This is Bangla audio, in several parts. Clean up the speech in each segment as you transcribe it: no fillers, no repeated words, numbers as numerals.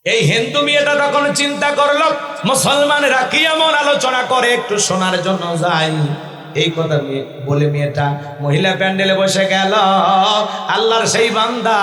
এই হিন্দু মেয়েটা তখন চিন্তা করলো মুসলমানেরা কি এমন আলোচনা করে, একটু শোনার জন্য যাই। এই কথা বলে মেয়েটা মহিলা প্যান্ডেলে বসে গেল। আল্লাহর সেই বান্দা,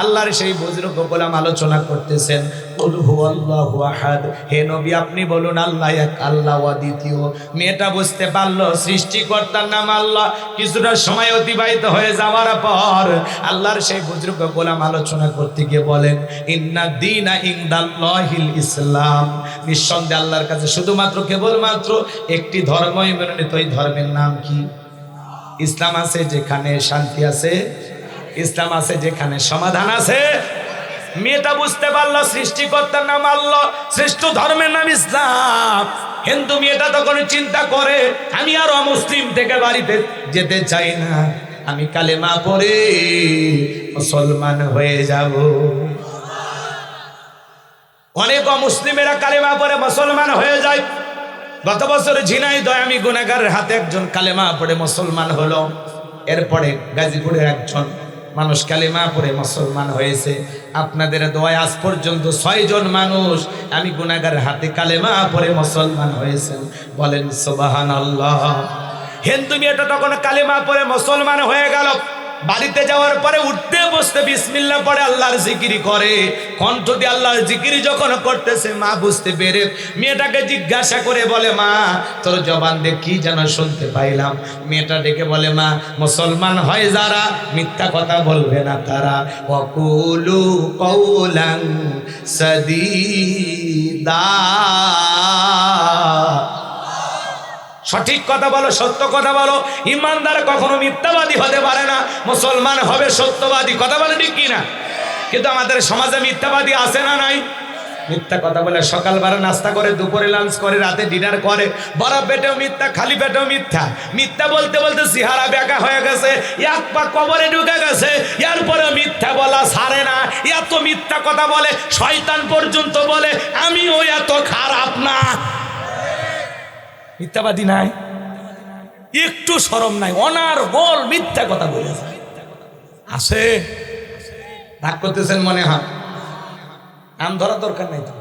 আল্লাহর সেই বুজুর্গ গোলাম আলোচনা করতেছেন, কুল হুয়াল্লাহু আহাদ, হে নবী আপনি বলুন আল্লাহ এক, আল্লাহ অদ্বিতীয়। মেয়েটা বুঝতে পারলো সৃষ্টিকর্তার নাম আল্লাহ। কিছুটা সময় অতিবাহিত হয়ে যাওয়ার পর আল্লাহর সেই বুজুর্গ গোলাম আলোচনা করতে গিয়ে বলেন, ইন্না দীনা ইনদাল্লাহিল ইসলাম, নিঃসন্দেহে আল্লাহর কাছে শুধুমাত্র কেবলমাত্র একটি ধর্মই মনোনীত। ওই ধর্মের নাম কি? ইসলাম আছে যেখানে শান্তি আছে, ইসলাম আছে যেখানে সমাধান আছে। মেয়েটা বুঝতে পারলো সৃষ্টিকর্তার নাম আল্লাহ, শ্রেষ্ঠ ধর্মের নাম ইসলাম। হিন্দু মেয়েটা তখন চিন্তা করে, আমি আর অমুসলিম থেকে বাড়িতে যেতে চাই না, আমি কালেমা পড়ে মুসলমান হয়ে যাব। অনেক অমুসলিমেরা কালেমা পড়ে মুসলমান হয়ে যায়। গত বছর ঝিনাইদহে আমি গুনাহগারের হাতে একজন কালেমা পড়ে মুসলমান হলো। এরপরে গাজীপুরের একজন মানুষ কালেমা পড়ে মুসলমান হয়েছে। আপনাদের দোয়ায় আজ পর্যন্ত 6 জন মানুষ আমি গুনাহগারের হাতে কালেমা পড়ে মুসলমান হয়েছেন। বলেন সুবহানাল্লাহ। হিন্দু মেয়েটা তখন কালেমা পড়ে মুসলমান হয়ে গেল। বাড়িতে যাওয়ার পরে উঠতে বসতে বিসমিল্লাহ পড়ে আল্লাহর জিকিরি করে। কণ্ঠ দিয়ে আল্লাহর জিকিরি যখন করতেছে, মা বুঝতে পেরে মেয়েটাকে জিজ্ঞাসা করে বলে, মা তোর জবান দিয়ে কি যেন শুনতে পাইলাম। মেয়েটা ডেকে বলে, মা মুসলমান হয় যারা মিথ্যা কথা বলবে না তারা, ওয়াকুলু কওলান সাদীদা, সঠিক কথা বলো, সত্য কথা বলো। ইমানদার কখনো মিথ্যাবাদী হতে পারে না, মুসলমান হবে সত্যবাদী। কথা বলে ঠিক কিনা? কিন্তু আমাদের সমাজে মিথ্যাবাদী আছে না নাই? মিথ্যা কথা বলে সকালবেলা নাস্তা করে, দুপুরে লাঞ্চ করে, রাতে ডিনার করে, বড় পেটেও মিথ্যা, খালি পেটেও মিথ্যা। মিথ্যা বলতে বলতে চেহারা বেঁকা হয়ে গেছে, এক পা কবরে ঢুকে গেছে, এরপরে মিথ্যা বলা ছাড়ে না। এত মিথ্যা কথা বলে শয়তান পর্যন্ত বলে আমিও এত খারাপ না। মিথ্যাবাদী নাই, একটু শরম নাই, অনার্গল মিথ্যা কথা বলেছে। আছে রাগ করতেছেন মনে হয়, নাম ধরার দরকার নাই তো,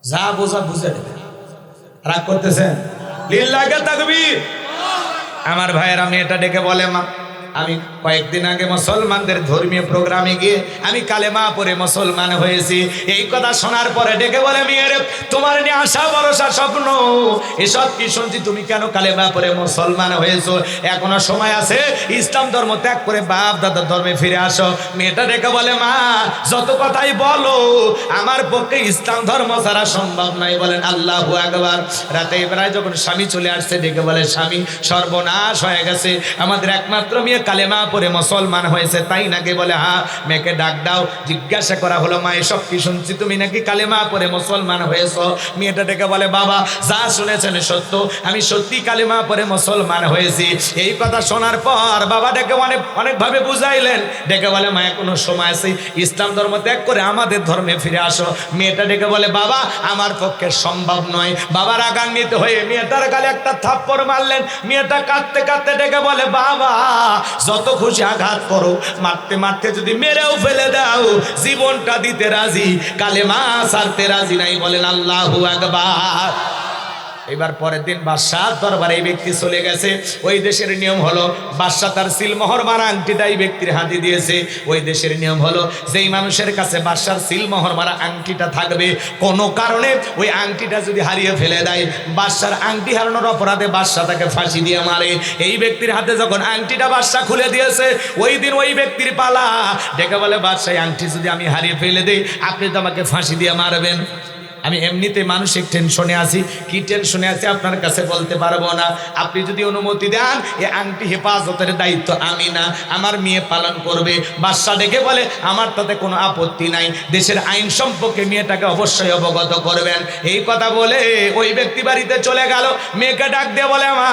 যা বোঝা বুঝে নেবে। রাগ করতেছেন? লিল্লাহি তাকবীর। আমার ভাইয়েরা, মেয়েটা ডেকে বলে, মা আমি কয়েকদিন আগে মুসলমানদের ধর্মীয় প্রোগ্রামে গিয়ে আমি কালেমা পড়ে মুসলমান হয়েছি। এই কথা শোনার পরে ডেকে বলে, মেয়েরে তোমার নিয়ে আশা ভরসা স্বপ্ন এসব কি শুনছি, তুমি কেন কালেমা পড়ে মুসলমান হয়েছো? এখনো সময় আছে, ইসলাম ধর্ম ত্যাগ করে বাপ দাদার ধর্মে ফিরে আসো। মেয়েটা ডেকে বলে, মা যত কথাই বলো আমার পক্ষে ইসলাম ধর্ম ছাড়া সম্ভব নয়। বলেন আল্লাহু আকবার। রাতে প্রায় যখন স্বামী চলে আসছে, ডেকে বলে, স্বামী সর্বনাশ হয়ে গেছে, আমাদের একমাত্র মেয়ে কালেমা পড়ে মুসলমান হয়েছে, তাই নাকি? বলে হ্যাঁ। মেয়েকে ডাক দাও। জিজ্ঞাসা করা হলো, মা এসব কি শুনছি, তুমি নাকি কালেমা পড়ে মুসলমান হয়েছো? মেয়েটা ডেকে বলে, বাবা যা শুনেছেন সত্য, আমি সত্যি কালেমা পড়ে মুসলমান হয়েছি। এই কথা শোনার পর বাবা ডেকে অনেকভাবে বুঝাইলেন। ডেকে বলে, মা এখনো সময় আছে, ইসলাম ধর্ম ত্যাগ করে আমাদের ধর্মে ফিরে আসো। মেয়েটা ডেকে বলে, বাবা আমার পক্ষে সম্ভব নয়। বাবা রাগান্বিত হয়ে মেয়েটার গালে একটা থাপ্পড় মারলেন। মেয়েটা কাঁদতে কাঁদতে ডেকে বলে, বাবা যত খুশি আঘাত করো, মারতে মারতে যদি মেরেও ফেলে দাও, জীবনটা দিতে রাজি, কালেমা ছাড়তে রাজি নাই। বলেন আল্লাহু আকবার। এবার পরের দিন বাদশার দরবারে এই ব্যক্তি চলে গেছে। ওই দেশের নিয়ম হলো বাদশা তার সিলমোহর মারা আংটিটা এই ব্যক্তির হাতে দিয়েছে। ওই দেশের নিয়ম হলো যেই মানুষের কাছে বাদশার সিলমোহর মারা আংটিটা থাকবে, কোনো কারণে ওই আংটিটা যদি হারিয়ে ফেলে দেয়, বাদশার আংটি হারানোর অপরাধে বাদশা তাকে ফাঁসি দিয়ে মারে। এই ব্যক্তির হাতে যখন আংটিটা বাদশা খুলে দিয়েছে, ওই দিন ওই ব্যক্তির পালা। ডেকে বলে, বাদশা আংটি যদি আমি হারিয়ে ফেলে দেই, আপনি তো আমাকে ফাঁসি দিয়ে মারবেন। আমি এমনিতে মানসিক টেনশনে আছি, কি টেনশনে আছি আপনার কাছে বলতে পারবো না। আপনি যদি অনুমতি দেন, এই আংটি হেফাজতের দায়িত্ব আমি না, আমার মেয়ে পালন করবে। বাদশা ডেকে বলে, আমার তাতে কোনো আপত্তি নাই, দেশের আইন সম্পর্কে মেয়েটাকে অবশ্যই অবগত করবেন। এই কথা বলে ওই ব্যক্তি বাড়িতে চলে গেল। মেয়েকে ডাক দিয়ে বলে, মা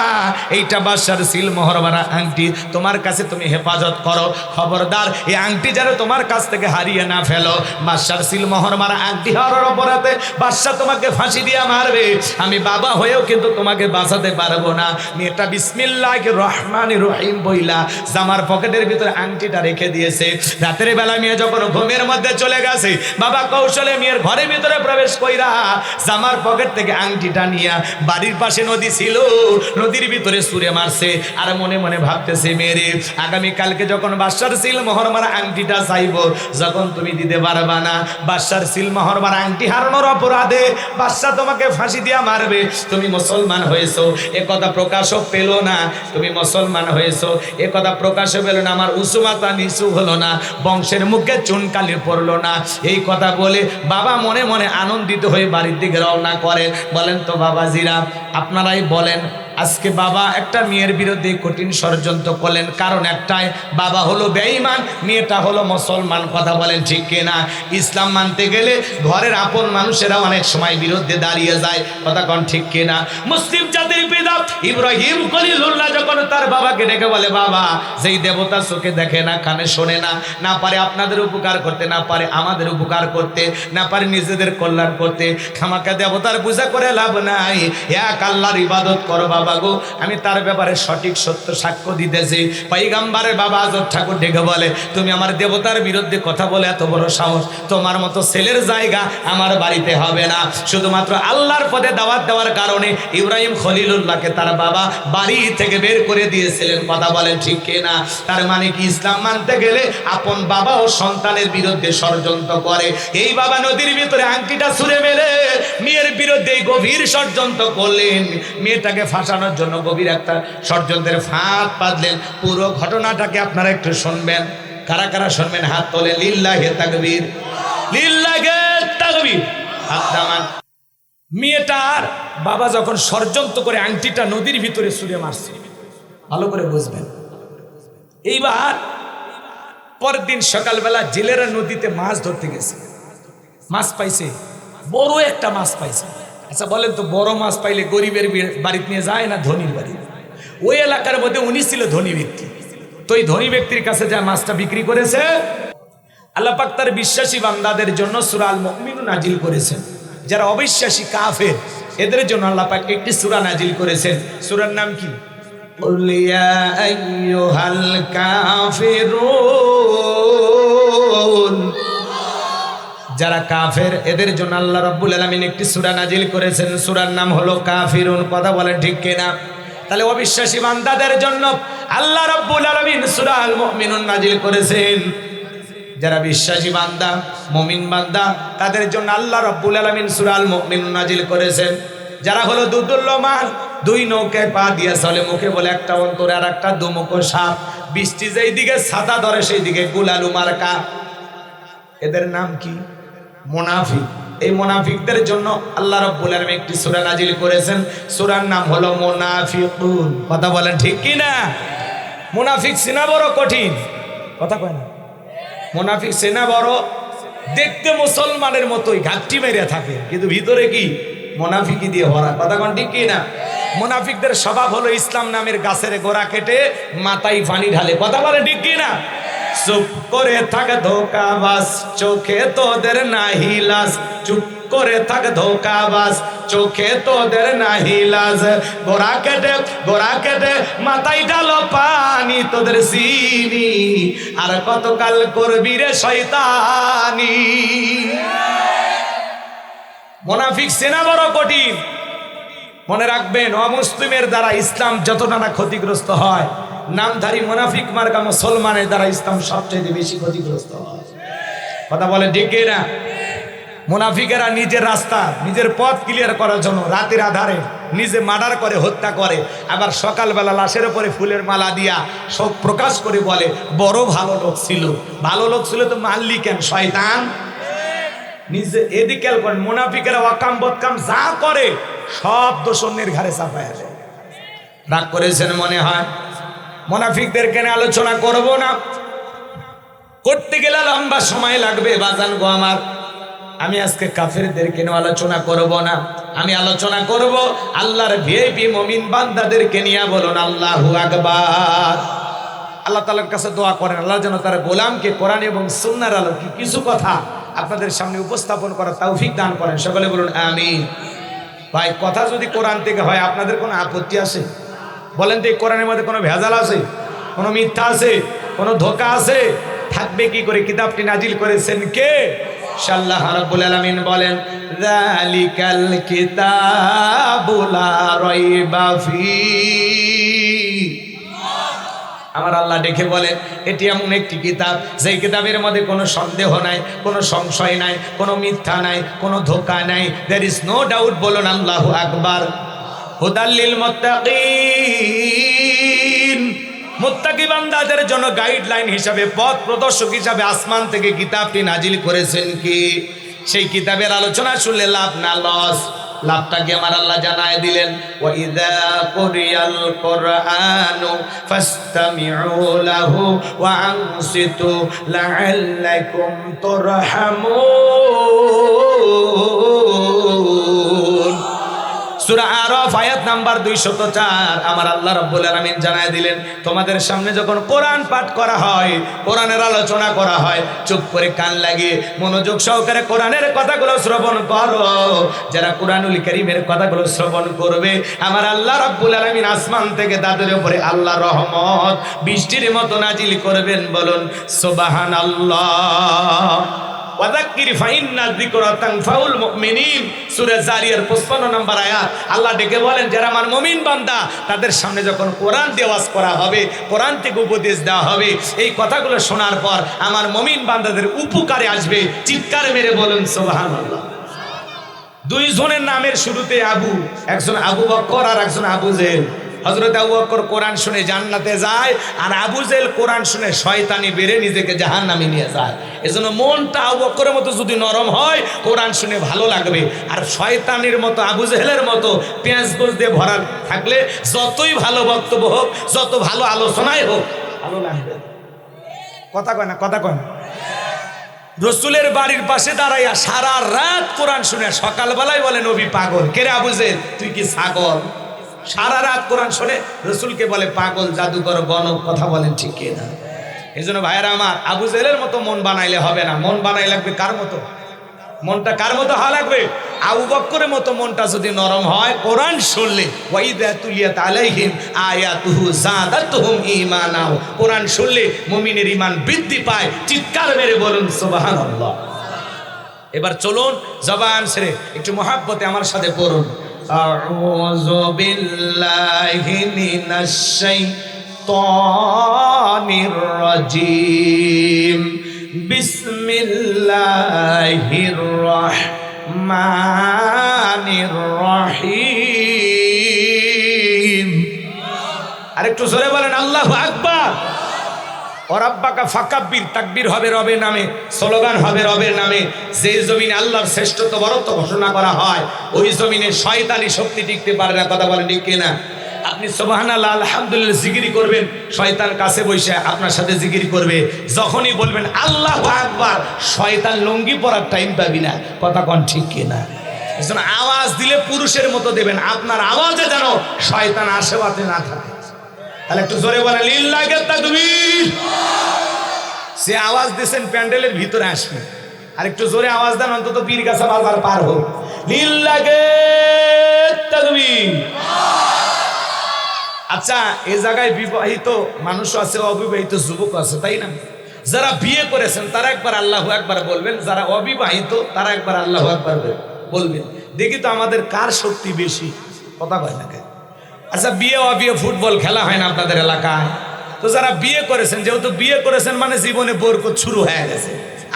এইটা বাদশার সিলমোহর মারা আংটি, তোমার কাছে তুমি হেফাজত করো, খবরদার এই আংটি যেন তোমার কাছ থেকে হারিয়ে না ফেলো। বাদশার সিলমোহর মারা আংটি হারানোর অপরাধে বাদশা তোমাকে ফাঁসি দিয়া মারবে, আমি বাবা হয়েও কিন্তু তোমাকে বাঁচাতে পারবো না। মেয়েটা বিসমিল্লাহির রহমানির রহিম বইলা জামার পকেটের ভিতরে আংটিটা রেখে দিয়েছে। রাতের বেলা মেয়ে যখন ঘুমের মধ্যে চলে গেছে, বাবা কৌশলে মেয়ের ঘরের ভিতরে প্রবেশ কইরা জামার পকেট থেকে আংটিটা নিয়া, বাড়ির পাশে নদী ছিল, নদীর ভিতরে ছুঁড়ে মারছে। আর মনে মনে ভাবতেছে, মেয়েরে আগামীকালকে যখন বাদশার সিল মোহর মারা আংটিটা চাইবো, যখন তুমি দিতে পারবা না, বাদশার সিল মোহর মারা আংটি হারানোর অপরাধে বাদশা তোমাকে ফাঁসি দিয়া মারবে। তুমি মুসলমান হয়েছো এ কথা প্রকাশও পেল না, তুমি মুসলমান হয়েছো এ কথা প্রকাশও পেল না, আমার উঁচু মাথা নিচু হলো না, বংশের মুখে চুনকালি পড়লো না। এই কথা বলে বাবা মনে মনে আনন্দিত হয়ে বাড়ির দিকে রওনা করেন। বলেন তো বাবাজিরা, আপনারাই বলেন, আজকে বাবা একটা মেয়ের বিরুদ্ধে কঠিন ষড়যন্ত্র করলেন, কারণ একটাই, বাবা হলো বেঈমান, মেয়েটা হলো মুসলমান। কথা বলেন ঠিক কিনা? ইসলাম মানতে গেলে ঘরের আপন মানুষেরা অনেক সময় বিরুদ্ধে দাঁড়িয়ে যায়। কথা কোন ঠিক কিনা? মুসলিম জাতির পিতা ইব্রাহিম খলিলুল্লাহ যখন তার বাবাকে ডেকে বলে, বাবা, যেই দেবতা চোখে দেখে না, কানে শোনে না, না পারে আপনাদের উপকার করতে, না পারে আমাদের উপকার করতে, না পারে নিজেদের কল্যাণ করতে, খামাকা দেবতার পূজা করে লাভ নাই, এক আল্লাহর ইবাদত করো বাবা গো। আমি তার ব্যাপারে সঠিক সত্য সাক্ষ্য দিতেছি। পয়গম্বরের বাবা আজব ঠাকুর ডেকে বলে, তুমি আমার দেবতার বিরুদ্ধে কথা বলে এত বড় সাহস, তোমার মতো ছেলের জায়গা আমার বাড়িতে হবে না। শুধুমাত্র আল্লাহর পথে দাওয়াত দেওয়ার কারণে ইব্রাহিম খলিলুল্লাহকে তার বাবা বাড়ি থেকে বের করে দিয়েছিলেন। কথা বলেন ঠিক কিনা? তার মানে কি, ইসলাম মানতে গেলে আপন বাবা ও সন্তানের বিরুদ্ধে ষড়যন্ত্র করে। এই বাবা নদীর ভিতরে আংটিটা ছুঁড়ে মেরে মেয়ের বিরুদ্ধে গভীর ষড়যন্ত্র করলেন, মেয়েটাকে ফাঁসানোর জন্য গভীর একটা ষড়যন্ত্রের ফাঁদ পাতলেন। পুরো ঘটনাটাকে আপনারা একটু শুনবেন। কারা কারা শুনবেন হাত তোলে। লিল্লাহে তাকবীর, লিল্লাহে তাকবীর। হাত নামান। মেয়েটার বাবা যখন ষড়যন্ত্র করে আংটিটা নদীর ভিতরে ছুঁড়ে মারছে, ভালো করে বুঝবেন। এইবার পরের দিন সকালবেলা জেলেরা নদীতে মাছ ধরতে গেছে, মাছ পাইছে, বড় একটা মাছ পাইছে। আচ্ছা বলেন তো, বড় মাছ পাইলে গরিবের বাড়িতে নিয়ে যায় না ধনীর বাড়ি? ওই এলাকার মধ্যে উনি ছিল ধনী ব্যক্তি, তো এই ধনী ব্যক্তির কাছে যা মাছটা বিক্রি করেছে, আল্লাহ পাক তার বিশ্বাসী বান্দাদের জন্য সূরা আল মুমিনুন নাজিল করেছেন। যারা অবিশ্বাসী কাফের এদের জন্য আল্লাহ পাক একটি সূরা নাজিল করেছেন। সূরার নাম কি? কুল ইয়া আইয়ুহাল কাফিরুন। যারা কাফের এদের জন্য আল্লাহ রাব্বুল আলামিন একটি সূরা নাজিল করেছেন, সূরার নাম হলো কাফিরুন। কথা বলেন ঠিক কিনা? তাহলে অবিশ্বাসী বান্দাদের জন্য আল্লাহ রাব্বুল আলামিন সূরা আল মুমিনুন নাজিল করেছেন। যারা বিশ্বাসী বান্দা, মুমিন বান্দা, তাদের জন্য আল্লাহ রাব্বুল আলামিন সূরা আল মুমিনুন নাজিল করেছেন। যারা হলো দুদুল্যমান, দুই নৌকায় পা দিয়ে চলে, মুখে বলে একটা অন্তরে আর একটা দুমুখো সাপ, বৃষ্টি যেই দিকে ছাতা ধরে সেই দিকে গুলালু মার্কা, এদের নাম কি? মুনাফিক। এই মুনাফিকদের জন্য আল্লাহ রাব্বুল আলামিন একটি সূরা নাজিল করেছেন, সূরার নাম হলো মুনাফিকুন। কথা বলেন ঠিক কি না? মুনাফিক চেনা বড় কঠিন, কথা কয় না? মুনাফিক চেনা বড়, দেখতে মুসলমানের মতোই ঘাটতি মেরে থাকে, কিন্তু ভিতরে কি মুনাফিকি দিয়ে ভরা। কথা কোন ঠিক কি না? মুনাফিকদের স্বভাব হলো ইসলাম নামের গাছের গোড়া কেটে মাথায় পানি ঢালে। কথা বলেন ঠিক কি না? চুপ করে থাক ধোকাবাজ, চোখে তোদের নাহি লাজ। চুপ করে থাক ধোকাবাজ, চোখে তোদের নাহি লাজ। গোড়া কেটে মাথায় ঢালো পানি, তোদের চিনি আর কতকাল করবি রে শয়তানি। মুনাফিক চেনা বড় কঠিন। মনে রাখবেন, অমুসলিমের দ্বারা ইসলাম যতটা না ক্ষতিগ্রস্ত হয়, নামধারী মুনাফিক মার্কা মুসলমানের দ্বারা ইসলাম সবচেয়ে বেশি ক্ষতিগ্রস্ত হয়। কথা বলেন ঠিক না? মুনাফিকেরা নিজের রাস্তা, নিজের পথ ক্লিয়ার করার জন্য রাতের আধারে নিজে মার্ডার করে, হত্যা করে, আবার সকালবেলা লাশের উপরে ফুলের মালা দিয়া শোক প্রকাশ করে বলে বড় ভালো লোক ছিল। ভালো লোক ছিল তো মারলি কেন? শয়তান। নিজে এদিকে করেন। মুনাফিকেরা ওয়াকাম বদকাম যা করে সব দোষ অন্যের ঘাড়ে চাপায় আসে। রাগ করেছেন মনে হয়? মুনাফিকদের কেন আলোচনা করব না, করতে গেলে লম্বা সময় লাগবে বাজান গো আমার। আমি আজকে কাফেরদের কেন আলোচনা করব না, আমি আলোচনা করব আল্লাহর ভিআইপি মুমিন বান্দাদেরকে নিয়ে। বলুন আল্লাহু আকবার। আল্লাহ তাআলার কাছে দোয়া করেন আল্লাহ যেন তার গোলামকে কোরআন এবং সুন্নাহর আলোকে কিছু কথা আপনাদের সামনে উপস্থাপন করার তৌফিক দান করেন। সকলে বলুন আমিন। ভাই কথা যদি কোরআন থেকে হয় আপনাদের কোনো আপত্তি আছে? বলেন তো এই কোরআনের মধ্যে কোনো ভেজাল আছে, কোনো মিথ্যা আছে, কোনো ধোঁকা আছে? থাকবে কি করে? কিতাবটি নাজিল করেছেন কে? আল্লাহ রাব্বুল আলামিন বলেন যালিকাল কিতাবু লা রাইবা ফি। আমার আল্লাহ ডেকে বলেন এটি এমন একটি কিতাব যেই কিতাবের মধ্যে কোনো সন্দেহ নাই, কোনো সংশয় নাই, কোনো মিথ্যা নাই, কোনো ধোঁকা নাই। There is no doubt. বলুন আল্লাহু আকবার। হুদাল লিল মুত্তাকিন, মুত্তাকি বান্দাদের জন্য গাইডলাইন হিসাবে, পথ প্রদর্শক হিসাবে আসমান থেকে কিতাবটি নাজিল করেছেন কি? সেই কিতাবের আলোচনা শুনলে লাভ না লস? লাভটাকে আমার আল্লাহ জানায় দিলেন ওয়া ইযা কুরিয়াল কুরআনু ফাসতামিউ লাহু ওয়া আনসিতু লাআল্লাকুম তুরহামুন। সূরা আরাফ আয়াত নাম্বার 204 আমার আল্লাহ রাব্বুল আলামিন জানায় দিলেন তোমাদের সামনে যখন কোরআন পাঠ করা হয়, কোরআনের আলোচনা করা হয়, চুপ করে কান লাগিয়ে মনোযোগ সহকারে কোরআনের কথাগুলো শ্রবণ করো। যারা কোরআনুল কারীমের কথাগুলো শ্রবণ করবে আমার আল্লাহ রাব্বুল আলামিন আসমান থেকে তাদের উপরে আল্লাহর রহমত বৃষ্টির মতো নাজিল করবেন। বলুন সুবহানাল্লাহ। ওয়াযাক্কির ফাইন্না যিকরা তানফাউল মুমিনিন, সূরা জারিয়ার 55 নম্বর আয়াত। আল্লাহ ডেকে বলেন যারা আমার মুমিন বান্দা তাদের সামনে যখন কোরআন দিয়ে ওয়াজ করা হবে, কোরআন থেকে উপদেশ দেওয়া হবে, এই কথাগুলো শোনার পর আমার মুমিন বান্দাদের উপকারে আসবে। চিৎকার মেরে বলুন সুবহানাল্লাহ। দুই জনের নামের শুরুতে আবু, একজন আবু বকর আর একজন আবু জেহেল। হযরত আবু বকর কোরআন শুনে জান্নাতে যায় আর আবু জেহেল কোরআন শুনে শয়তানি বেরে নিজেকে জাহান্নামে নিয়ে যায়। এজন্য মনটা আবু বকরের মতো যদি নরম হয় কোরআন শুনে ভালো লাগবে, আর শয়তানির মতো আবু জেহেলের মতো পেঁয়াজ গোছ দিয়ে ভরা থাকলে যতই ভালো বক্তব্য হোক, যত ভালো আলোচনাই হোক, ভালো লাগবে। কথা কয় না? কথা কয় না? রসুলের বাড়ির পাশে দাঁড়াইয়া সারা রাত কোরআন শুনে সকালবেলায় বলে নবী পাগল। কে রে আবু জেহেল, তুই কি ছাগল? সারা রাত কোরআন শুনে রসুলকে বলে পাগল, জাদুকর, গণক। কথা বলেন ঠিক কিনা? এই জন্য ভাইয়েরা আমার, আবু জেহেলের মতো মন বানাইলে হবে না। মন বানাই লাগবে কার মতো? মনটা কার মতো হওয়া লাগবে? আবু বকরের মতো মনটা যদি নরম হয়, কোরআন শুনলে ওয়াইদা তুলিয়াত আলাইহিম আয়াতুহু যাদাতুহুম ঈমানা, কোরআন শুনলে মুমিনের ঈমান বৃদ্ধি পায়। চিৎকার মেরে বলুন সুবহানাল্লাহ। এবার চলুন জবান ছেড়ে একটু মহাব্বতে আমার সাথে পড়ুন আউযু বিল্লাহি মিনাশ শাইতানির রাজীম বিসমিল্লাহির রাহমানির রহিম। আরেকটু জোরে বলেন আল্লাহু আকবার। ওরাব্বাকা ফাকাব্বির, তাকবীর হবে রবের নামে, স্লোগান হবে রবের নামে। যে জমিনে আল্লাহর শ্রেষ্ঠত্ব বরত্ব ঘোষণা করা হয় ওই জমিনে শয়তানি শক্তি টিকতে পারে না। কথা বলেন ঠিক কিনা? আপনি সুবহানাল্লাহ আলহামদুলিল্লাহ জিকির করবেন, শয়তান কাছে বসে আপনার সাথে জিকির করবে। যখনই বলবেন আল্লাহু আকবার, শয়তান লুঙ্গি পরার টাইম পাবি না। কথা কোন ঠিক কিনা? এজন্য আওয়াজ দিলে পুরুষের মতো দেবেন, আপনার আওয়াজে যেন শয়তান আশেপাশে না থাকে। তাহলে একটু জোরে বলেন লিল্লাহি তাকবীর। সে আওয়াজ দিয়েছেন প্যান্ডেলের ভিতরে আসবে, আর একটু জোরে আওয়াজ দেন অন্তত পীরগাছা বাজার পার হোক। লিল্লাহি তাকবীর। আচ্ছা, এই জায়গায় বিবাহিত মানুষ আছে, অবিবাহিত যুবক আছে, তাই না? যারা বিয়ে করেছেন তারা একবার আল্লাহু আকবার বলবেন, যারা অবিবাহিত তারা একবার আল্লাহু আকবার বলবেন। দেখি তো আমাদের কার শক্তি বেশি। কথা কয় না? আচ্ছা, বিয়ে অবিয়ে ফুটবল খেলা হয় না আপনাদের এলাকায়? তো যারা বিয়ে করেছেন, যেহেতু বিয়ে করেছেন মানে জীবনে বরকত শুরু হয়ে গেছে।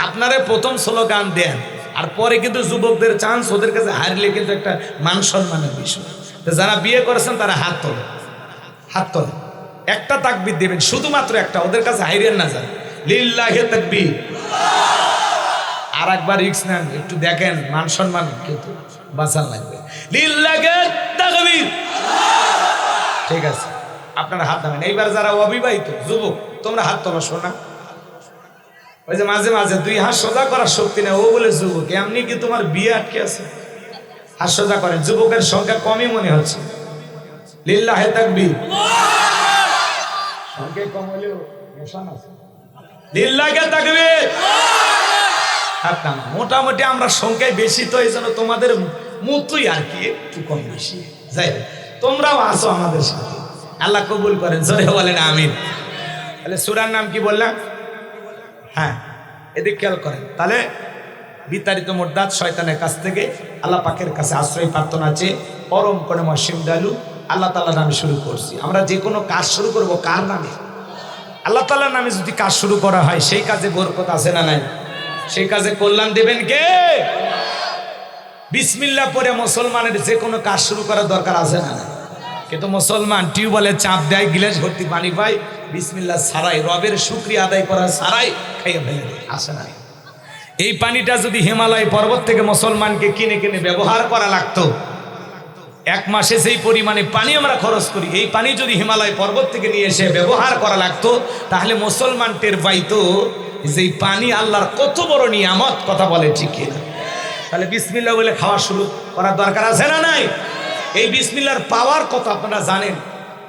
আপনারা প্রথম স্লোগান দেন, আর পরে কিন্তু যুবকদের চান্স, ওদের কাছে হারলে কিন্তু একটা মান সম্মানের বিষয়। তো যারা বিয়ে করেছেন তারা হাত তোলেন, হাত তোলেন, একটা তাকবীর দেবেন, শুধুমাত্র একটা, ওদের কাছে হাইরেন না যান। লিল্লাহি তাকবীর। আর একবার রিক্স নেন, একটু দেখেন মান সম্মান কিন্তু বাঁচান লাগবে। লিল্লাহি তাকবীর। ঠিক আছে, আপনারা হাত নামেন। এইবার যারা অবিবাহিত যুবক তোমরা হাত তোলো। শোনা, ওই যে মাঝে মাঝে দুই হাত সোজা করার শক্তি নেই, ও বলে যুবক, এমনি কি তোমার বিয়ে আটকে আছে? হাত সোজা করেন। যুবকের সংখ্যা কমই মনে হচ্ছে। লিল্লাহি তাকবীর। সংখ্যা কম হলেও নিশান আছে। লিল্লাহি তাকবীর। হাতটা মোটামুটি আমরা সংখ্যায় বেশি, তো এই জন্য তোমাদের মতোই আর কি একটু কম বেশি। যাই হোক, তোমরাও আসো আমাদের সাথে, আল্লাহ কবুল করেন, জোরে বলেন আমিন। তাহলে সূরার নাম কি বললাম? হ্যাঁ, এদিক খেয়াল করেন। তাহলে বিতাড়িত মোরদাদ শয়তানের কাছ থেকে আল্লাহ পাকের কাছে আশ্রয় প্রার্থনা চেয়ে পরম করে মসিম ডালু আল্লাহ তাআলার নামে শুরু করছি। আমরা যে কোনো কাজ শুরু করব কার নামে? আল্লাহ তাআলার নামে যদি কাজ শুরু করা হয় সেই কাজে বরকত আছে না নাই? সেই কাজে কল্যাণ দেবেন কে? বিসমিল্লাহ পড়ে মুসলমানের যে কোনো কাজ শুরু করার দরকার আছে না? কিন্তু মুসলমান টিউবওয়েলে চাপ দেয়, গিলাস ভর্তি পানি পায়, বিসমিল্লাহ ছাড়াই, রবের শুকরিয়া আদায় করা ছাড়াই খাইয়ে ফেলে দেয়, আসে না? এই পানিটা যদি হিমালয় পর্বত থেকে মুসলমানকে কিনে কিনে ব্যবহার করা লাগতো, এক মাসে যেই পরিমাণে পানি আমরা খরচ করি, এই পানি যদি হিমালয় পর্বত থেকে নিয়ে এসে ব্যবহার করা লাগতো, তাহলে মুসলমান টের পাইতো যে পানি আল্লাহর কত বড় নিয়ামত। কথা বলে ঠিক কিনা? তাহলে বিসমিল্লাহ বলে খাওয়া শুরু করার দরকার আছে না নাই? এই বিসমিল্লাহর পাওয়ার কত আপনারা জানেন?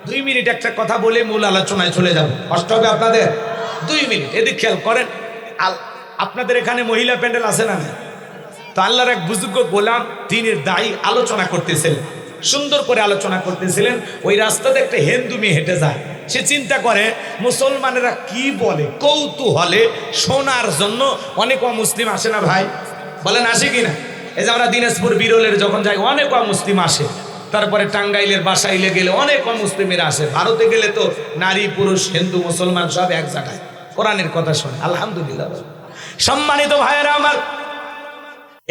2 মিনিট একটা কথা বলে মূল আলোচনায় চলে যাব। কষ্ট হবে আপনাদের? 2 মিনিট এদিক খেয়াল করেন। আপনাদের এখানে মহিলা প্যান্ডেল আছে না? তো আল্লাহর এক বুজুর্গ গোলাম দ্বীনের দায়ী আলোচনা করতেছিলেন, সুন্দর করে আলোচনা করতেছিলেন। ওই রাস্তাতে একটা হিন্দু মেয়ে হেঁটে যায়, সে চিন্তা করে মুসলমানেরা কি বলে, কৌতূহলে শোনার জন্য অনেক অমুসলিম আসে না ভাই? বলেন আসে কিনা? এই যে আমরা দিনাজপুর বিরলের যখন যাই অনেক অমুসলিম আসে, তারপরে টাঙ্গাইলের বাসাইলে গেলে অনেক অমুসলিমের আসে, ভারতে গেলে তো নারী পুরুষ হিন্দু মুসলমান সব এক জায়গায় কোরআনের কথা শোনে, আলহামদুলিল্লাহ। সম্মানিত ভাইয়েরা আমার,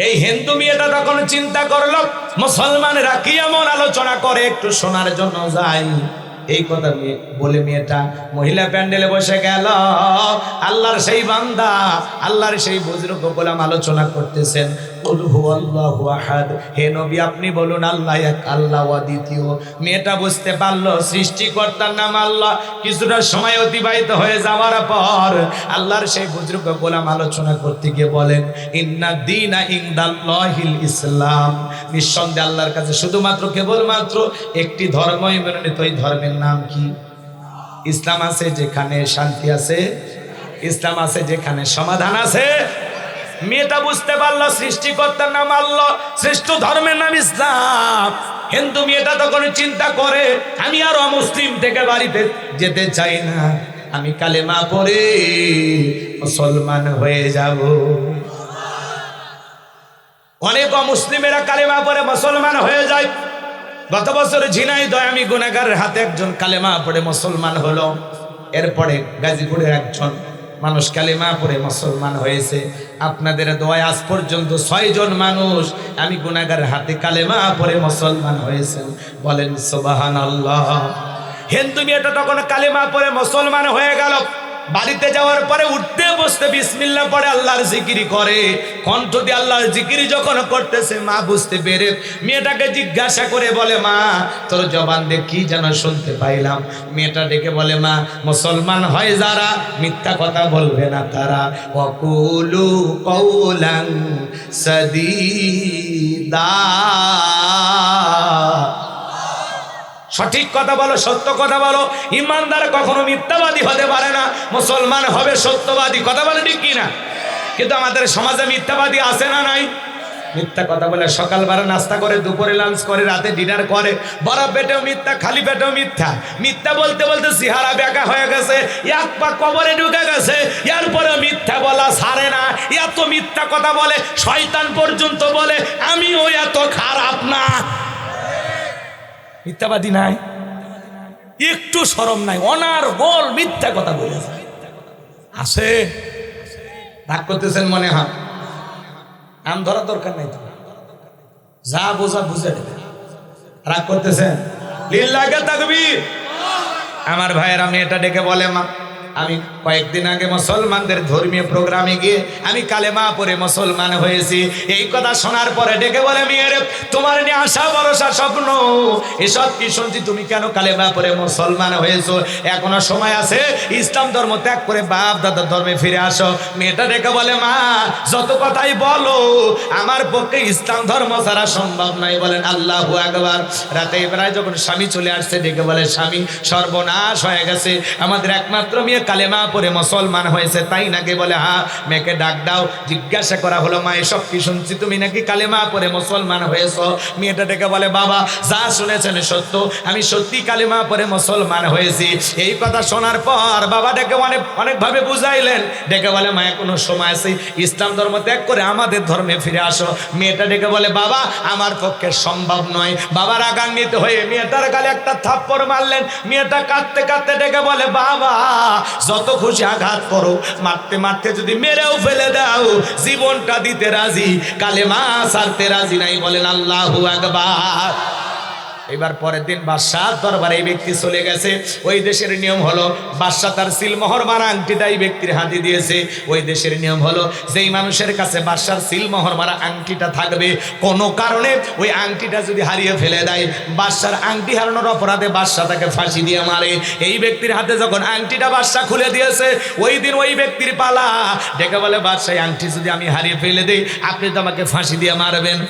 এই হিন্দু মেয়েটা তখন চিন্তা করলো মুসলমানেরা কি এমন আলোচনা করে, একটু শোনার জন্য যাই। এই কথা বলে মেয়েটা মহিলা প্যান্ডেলে বসে গেল। আল্লাহর সেই বান্দা, আল্লাহর সেই বুজুর্গ গোলাম আলোচনা করতেছেন, কুল হুয়াল্লাহু আহাদ, হে নবী আপনি বলুন আল্লাহ এক, আল্লাহ অদ্বিতীয়। মেয়েটা বুঝতে পারলো সৃষ্টিকর্তার নাম আল্লাহ। কিছুটা সময় অতিবাহিত হয়ে যাওয়ার পর আল্লাহর সেই বুজুর্গ গোলাম আলোচনা করতে গিয়ে বলেন, ইন্না দীনা ইনদাল্লাহিল ইসলাম, নিঃসন্দেহে আল্লাহর কাছে শুধুমাত্র কেবলমাত্র একটি ধর্মই মনোনীত, ওই ধর্মের নাম কি? ইসলাম আছে যেখানে শান্তি আছে, ইসলাম আছে যেখানে সমাধান আছে। মেয়েটা বুঝতে পারলো সৃষ্টিকর্তার নাম আল্লাহ, শ্রেষ্ঠ ধর্মের নাম ইসলাম। হিন্দু মেয়েটা তখন চিন্তা করে, আমি আর অমুসলিম থেকে বাড়িতে যেতে চাই না, আমি কালেমা পড়ে মুসলমান হয়ে যাব। অনেক অমুসলিমেরা কালেমা পড়ে মুসলমান হয়ে যায়। গত বছর ঝিনাইদহে আমি গুনাহগারের হাতে একজন কালেমা পড়ে মুসলমান হলো। এরপরে গাজীপুরের একজন মানুষ কালেমা পড়ে মুসলমান হয়েছে। আপনাদের দোয়ায় আজ পর্যন্ত 6 জন মানুষ আমি গুনাহগারের হাতে কালেমা পড়ে মুসলমান হয়েছেন। বলেন সুবহানাল্লাহ। হিন্দু মেয়েটা তখন কালেমা পড়ে মুসলমান হয়ে গেল। বাড়িতে যাওয়ার পরে উঠতে বসতে বিসমিল্লাহ পড়ে আল্লাহর জিকিরি করে। কণ্ঠ দিয়ে আল্লাহর জিকিরি যখন করতেছে, মা বুঝতে পেরে মেয়েটাকে জিজ্ঞাসা করে বলে, মা তোর জবান দিয়ে কি যেন শুনতে পাইলাম। মেয়েটা ডেকে বলে, মা মুসলমান হয় যারা মিথ্যা কথা বলবে না তারা, ওয়াকুলু কওলান সাদীদা, সঠিক কথা বলো, সত্য কথা বলো। ইমানদার কখনো মিথ্যাবাদী হতে পারে না, মুসলমান হবে সত্যবাদী। কথা বলে ঠিক কিনা? কিন্তু আমাদের সমাজে মিথ্যাবাদী আছে না নাই? মিথ্যা কথা বলে সকালবেলা নাস্তা করে, দুপুরে লাঞ্চ করে, রাতে ডিনার করে, বড় পেটেও মিথ্যা, খালি পেটেও মিথ্যা। মিথ্যা বলতে বলতে চেহারা বেঁকা হয়ে গেছে, এক পা কবরে ঢুকে গেছে, এরপরে মিথ্যা বলা ছাড়ে না। এত মিথ্যা কথা বলে শয়তান পর্যন্ত বলে আমিও এত খারাপ না। মিথ্যাবাদী নাই, একটু শরম নাই, অনার্গল মিথ্যা কথা বলেছে। আসে রাগ করতেছেন মনে হয়, নাম ধরার দরকার নাই, তো যা বোঝা বুঝে নেবে। রাগ করতেছেন? লিল্লাহি তাকবীর। আমার ভাইয়েরা, মেয়েটা ডেকে বলে, মা আমি কয়েকদিন আগে মুসলমানদের ধর্মীয় প্রোগ্রামে গিয়ে আমি কালেমা পড়ে মুসলমান হয়েছি। এই কথা শোনার পরে ডেকে বলে, মেয়েরে তোমার নিয়ে আশা ভরসা স্বপ্ন এসব কি শুনছি, তুমি কেন কালেমা পড়ে মুসলমান হয়েছো? এখনো সময় আছে, ইসলাম ধর্ম ত্যাগ করে বাপ দাদার ধর্মে ফিরে আসো। মেয়েটা ডেকে বলে, মা যত কথাই বলো আমার পক্ষে ইসলাম ধর্ম ছাড়া সম্ভব নয়। বলেন আল্লাহু আকবার। রাতে প্রায় যখন স্বামী চলে আসছে, ডেকে বলে, স্বামী সর্বনাশ হয়ে গেছে, আমাদের একমাত্র মেয়ে কালেমা পড়ে মুসলমান হয়েছে তাই নাকি? বলে হ্যাঁ। মেয়েকে ডাক দাও। জিজ্ঞাসা করা হলো মা এসব কি শুনছি, তুমি নাকি কালেমা পড়ে মুসলমান হয়েছো? মেয়েটা ডেকে বলে বাবা যা শুনেছেন সত্য, আমি সত্যি কালেমা পড়ে মুসলমান হয়েছি। এই কথা শোনার পর বাবা ডেকে অনেকভাবে বুঝাইলেন। ডেকে বলে মা এখনো সময় আছে, ইসলাম ধর্ম ত্যাগ করে আমাদের ধর্মে ফিরে আসো। মেয়েটা ডেকে বলে বাবা আমার পক্ষে সম্ভব নয়। বাবা রাগান্বিত হয়ে মেয়েটার গালে একটা থাপ্পড় মারলেন। মেয়েটা কাঁদতে কাঁদতে ডেকে বলে বাবা যত খুশি আঘাত করো, মারতে মারতে যদি মেরেও ফেলে দাও জীবনটা দিতে রাজি, কালেমা ছাড়তে রাজি নাই। বলেন আল্লাহু আকবার। এবার পরের দিন বাদশার দরবারে এই ব্যক্তি চলে গেছে। ওই দেশের নিয়ম হলো বাদশা তার সিলমোহর মারা আংটিটা এই ব্যক্তির হাতে দিয়েছে। ওই দেশের নিয়ম হলো যেই মানুষের কাছে বাদশার সিলমোহর মারা আংটিটা থাকবে, কোনো কারণে ওই আংটিটা যদি হারিয়ে ফেলে দেয়, বাদশার আংটি হারানোর অপরাধে বাদশা তাকে ফাঁসি দিয়ে মারে। এই ব্যক্তির হাতে যখন আংটিটা বাদশা খুলে দিয়েছে, ওই দিন ওই ব্যক্তির পালা। ডেকে বলে বাদশা আংটি যদি আমি হারিয়ে ফেলে দিই, আপনি তো আমাকে ফাঁসি দিয়ে মারবেন।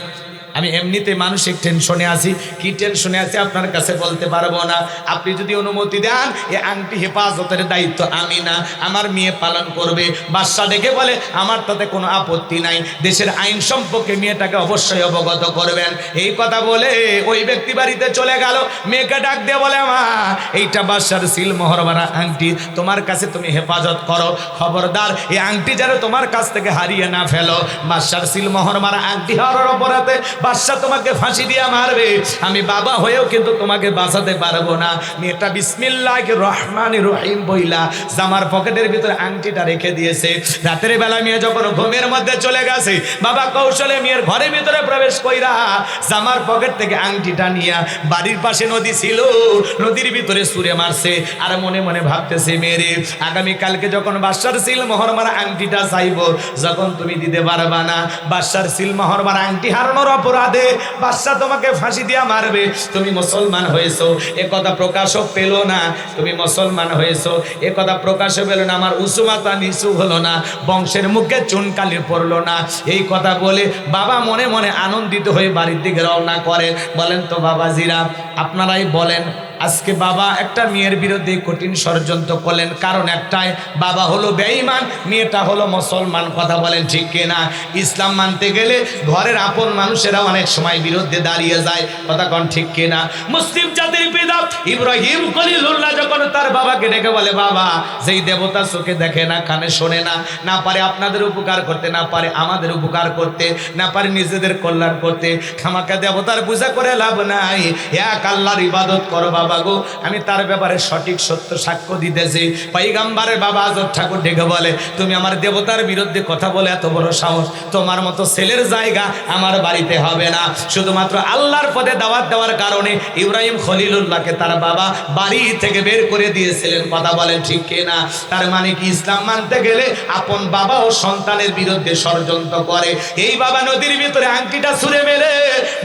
আমি এমনিতে মানসিক টেনশনে আছি, কি টেনশনে আছি আপনার কাছে বলতে পারবো না। আপনি যদি অনুমতি দেন এ আংটি হেফাজতের দায়িত্ব আমি না, আমার মেয়ে পালন করবে। বাদশা ডেকে বলে আমার তাতে কোনো আপত্তি নাই, দেশের আইন সম্পর্কে মেয়েটাকে অবশ্যই অবগত করবেন। এই কথা বলে ওই ব্যক্তি বাড়িতে চলে গেল। মেয়েকে ডাক দিয়ে বলে মা এইটা বাদশার সিলমোহর মারা আংটি, তোমার কাছে তুমি হেফাজত করো, খবরদার এই আংটি যেন তোমার কাছ থেকে হারিয়ে না ফেলো। বাদশার সিলমোহর মারা আংটি হারানোর অপরাধে বাদশা তোমাকে ফাঁসি দিয়ে মারবে, আমি বাবা হয়েও কিন্তু তোমাকে বাঁচাতে পারবো না। মেয়েটা বিসমিল্লাহির রহমানির রহিম বইলা জামার পকেটের ভিতরে আংটিটা রেখে দিয়েছে। রাতের বেলা মেয়ে যখন ঘুমের মধ্যে চলে গেছে, বাবা কৌশলে মেয়ের ঘরের ভিতরে প্রবেশ কইরা জামার পকেট থেকে আংটিটা নিয়ে, বাড়ির পাশে নদী ছিল, নদীর ভিতরে ছুঁড়ে মারছে। আর মনে মনে ভাবতেছে মেয়েরে আগামীকালকে যখন বাদশার সিলমোহর মারা আংটিটা চাইবো, যখন তুমি দিতে পারবা না, বাদশার সিলমোহর মারা আংটি হারানোর অপরাধে বাদশা তোমাকে ফাঁসি দিয়া মারবে। তুমি মুসলমান হয়েছো এ কথা প্রকাশও পেল না, তুমি মুসলমান হয়েছো এ কথা প্রকাশও পেল না, আমার উঁচু মাথা নিচু হলো না, বংশের মুখে চুনকালি পড়লো না। এই কথা বলে বাবা মনে মনে আনন্দিত হয়ে বাড়ির দিকে রওনা করে। বলেন তো বাবাজিরা আপনারাই বলেন, আজকে বাবা একটা মেয়ের বিরুদ্ধে কঠিন ষড়যন্ত্র করলেন, কারণ একটাই, বাবা হলো বেঈমান, মেয়েটা হলো মুসলমান। কথা বলেন ঠিক কিনা? ইসলাম মানতে গেলে ঘরের আপন মানুষেরা অনেক সময় বিরুদ্ধে দাঁড়িয়ে যায়। কথা কোন ঠিক কিনা? মুসলিম জাতির পিতা ইব্রাহিম খলিলুল্লাহ যখন তার বাবাকে ডেকে বলে বাবা যেই দেবতা চোখে দেখে না, কানে শোনে না, না পারে আপনাদের উপকার করতে, না পারে আমাদের উপকার করতে, না পারে নিজেদের কল্যাণ করতে, খামাকা দেবতার পূজা করে লাভ নাই, এক আল্লাহর ইবাদত করো বাবা গো। আমি তার ব্যাপারে সঠিক সত্য সাক্ষ্য দিতেছি। পয়গম্বরের বাবা আজব ঠাকুর ডেকে বলে তুমি আমার দেবতার বিরুদ্ধে কথা বলে এত বড় সাহস, তোমার মতো ছেলের জায়গা আমার বাড়িতে হবে না। শুধুমাত্র আল্লাহর পথে দাওয়াত দেওয়ার কারণে ইব্রাহিম খলিলুল্লাহকে তার বাবা বাড়ি থেকে বের করে দিয়েছিলেন। কথা বলেন ঠিক কিনা? তার মানে কি ইসলাম মানতে গেলে আপন বাবা ও সন্তানের বিরুদ্ধে ষড়যন্ত্র করে। এই বাবা নদীর ভিতরে আংটিটা ছুঁড়ে মেরে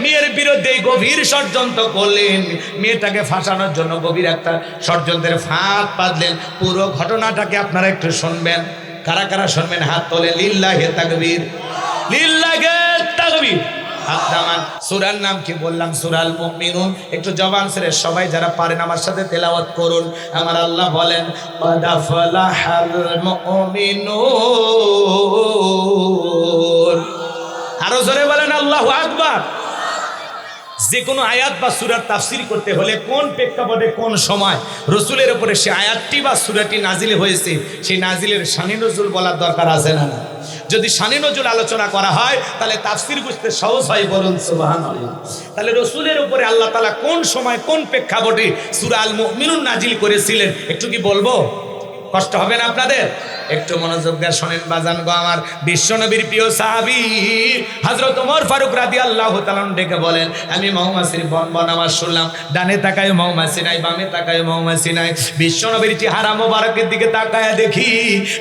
মেয়ের বিরুদ্ধে গভীর ষড়যন্ত্র করলেন। মেয়েটাকে ফাঁসানোর জন্য গভীর একটা ষড়যন্ত্রের ফাঁদ পাতলেন। পুরো ঘটনাটাকে আপনারা একটু শুনবেন। কারা কারা শুনবেন হাত তোলে। লিল্লাহে তাকবীর, লিল্লাহে তাকবীর। সূরার নাম কি বললাম? সূরাল মুমিনুন। একটু জবান ছেড়ে সবাই যারা পারেন আমার সাথে তেলাওয়াত করুন। আমার আল্লাহ বলেন ক্বাদ আফলাহাল মুমিনুন। আরো জোরে বলেন আল্লাহু আকবার। যে কোনো আয়াত বা সূরার তাফসীর করতে হলে কোন প্রেক্ষাপটে কোন সময় রসুলের উপরে সে আয়াতটি বা সূরাটি নাজিল হয়েছে, সেই নাজিলের শানে নজুল বলার দরকার আছে না? যদি শানে নজুল আলোচনা করা হয় তাহলে তাফসীর বুঝতে সহজ হয়। বলুন সুবহানাল্লাহ। তাহলে রসুলের উপরে আল্লাহ তাআলা কোন সময় কোন প্রেক্ষাপটে সূরা আল মুমিনুন নাজিল করেছিলেন একটু কি বলবো? কষ্ট হবে না আপনাদের? একটু মনোযোগ দিয়ে শোনেন বাজান গো আমার। বিশ্বনবীর প্রিয় সাহাবী হযরত ওমর ফারুক রাদিয়াল্লাহু তাআলা ডেকে বলেন আমি মৌমাছির বনবন আওয়াজ শুনলাম, ডানে তাকায় মৌমাছি নাই, বামে তাকায় মৌমাছি নাই। বিশ্বনবীর চেহারা মোবারকের দিকে তাকায় দেখি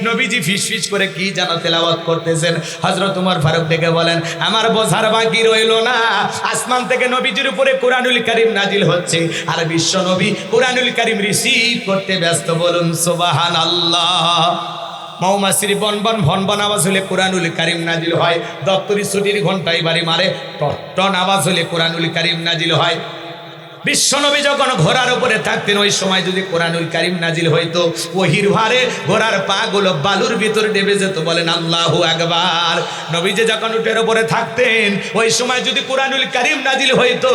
নবীজি ফিসফিস করে কি যেন তেলাওয়াত করতেছেন। হযরত ওমর ফারুক ডেকে বলেন আমার বোঝার বাকি রইল না, আসমান থেকে নবীজির উপরে কোরআনুল কারীম নাজিল হচ্ছে আর বিশ্বনবী কোরআনুল কারীম রিসিভ করতে ব্যস্ত। বলুন সুবহানাল্লাহ। মৌমাছির বনবন ভনবন আওয়াজ হলে কোরআনুল কারীম নাজিল হয়। দপ্তরি ছুটির ঘন্টায় বাড়ি মারে টন আওয়াজ হলে কোরআনুল কারীম নাজিল হয়। বিশ্বনবী যখন ঘোড়ার উপরে থাকতেন ওই সময় যদি কোরআনুল কারীম নাজিল হইতো ওহির ভারে ঘোড়ার পা গুলো বালুর ভিতরে ডেবে যেত। বলেন আল্লাহু আকবার। নবীজি যখন উটের উপরে থাকতেন ওই সময় যদি কোরআনুল কারীম নাজিল হইতো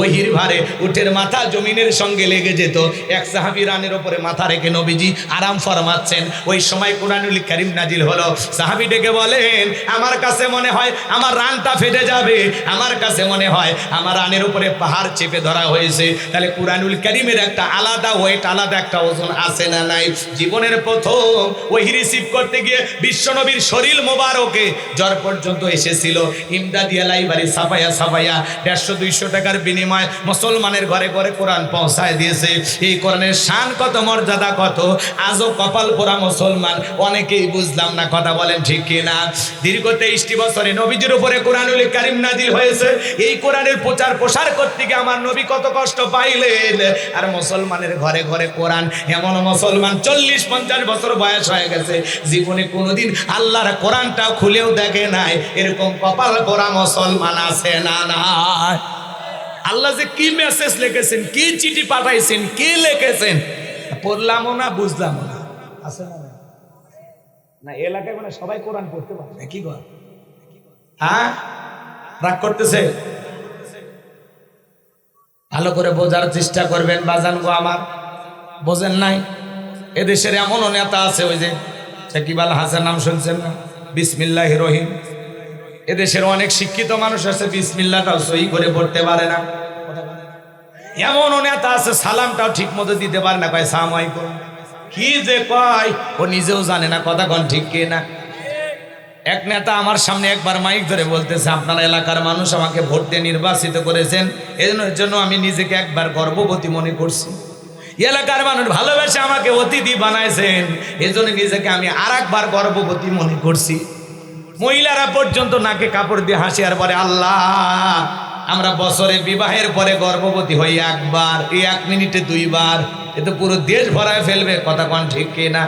ওহির ভারে উটের মাথা জমিনের সঙ্গে লেগে যেত। এক সাহাবী রানের উপরে মাথা রেখে নবীজি আরাম ফরমাচ্ছেন, ওই সময় কোরআনুল কারীম নাজিল হলো। সাহাবী ডেকে বলেন আমার কাছে মনে হয় আমার রানটা ফেটে যাবে, আমার কাছে মনে হয় আমার রানের উপরে পাহাড় চেপে ধরা হয়েছে। তাহলে কোরআনুল কারীমের একটা আলাদা ওয়েট, আলাদা একটা ওজন আছে না নাই? জীবনের প্রথম ওই রিসিভ করতে গিয়ে বিশ্বনবীর শরীর মোবারকে জ্বর পর্যন্ত এসেছিল। ইমদাদিয়া লাইব্রেরি ছাপাইয়া 150-200 টাকার বিনিময়ে মুসলমানের ঘরে ঘরে কোরআন পৌঁছায় দিয়েছে। এই কোরআনের শান কত, মর্যাদা কত, আজও কপাল পোড়া মুসলমান অনেকেই বুঝলাম না। কথা বলেন ঠিক কিনা? দীর্ঘ 23টি বছরে নবীজির উপরে কোরআনুল কারীম নাজিল হয়েছে। এই কোরআনের প্রচার প্রসার করতে গিয়ে আমার নবী কত কষ্ট পাইলেন। আর মুসলমানের ঘরে ঘরে কোরআন। এমন মুসলমান 40-50 বছর বয়স হয়ে গেছে, জীবনে কোনোদিন আল্লাহর কোরআনটা খুলেও দেখে নাই। এরকম কপাল পোড়া মুসলমান আছে না? না। আল্লাহ যে কি মেসেজ লিখেছেন, কি চিঠি পাঠাইছেন, কি লিখেছেন পড়লামও না, বুঝলামও না। আছে না? না এলাকায় মানে সবাই কোরআন পড়তে পারে না। কি কর? হ্যাঁ, রাগ করতেছে? ভালো করে বোঝার চেষ্টা করবেন বাজান গো আমার। বোঝেন নাই? এদেশের এমনও নেতা আছে, ওই যে সাকিব আল হাসান, নাম শুনছেন না? বিসমিল্লাহির রহিম। এদেশের অনেক শিক্ষিত মানুষ আছে বিসমিল্লাহটাও সহি করে পড়তে পারে না। এমনও নেতা আছে সালামটাও ঠিক মতো দিতে পারে না, কয় সালাম আলাইকুম। কি যে কয় ও নিজেও জানে না। কথা কোন ঠিক কি না? এক নেতা আমার সামনে একবার মাইক ধরে বলতেছে, আপনার এলাকার মানুষ আমাকে ভোট দিয়ে নির্বাচিত করেছেন, এর জন্য আমি নিজেকে একবার গর্ববতী মনে করছি। এলাকার মানুষ ভালোবেসে আমাকে অতিথি বানাইছেন, এজন্য নিজেকে আমি আর একবার গর্ববতী মনে করছি। মহিলারা পর্যন্ত নাকে কাপড় দিয়ে হাসি আর বলে, আল্লাহ আমরা বছরে বিবাহের পরে গর্ভবতী হই একবার, এই 1 মিনিটে 2 বার, এ তো পুরো দেশ ভরায় ফেলবে। কথা কোন ঠিক কিনা?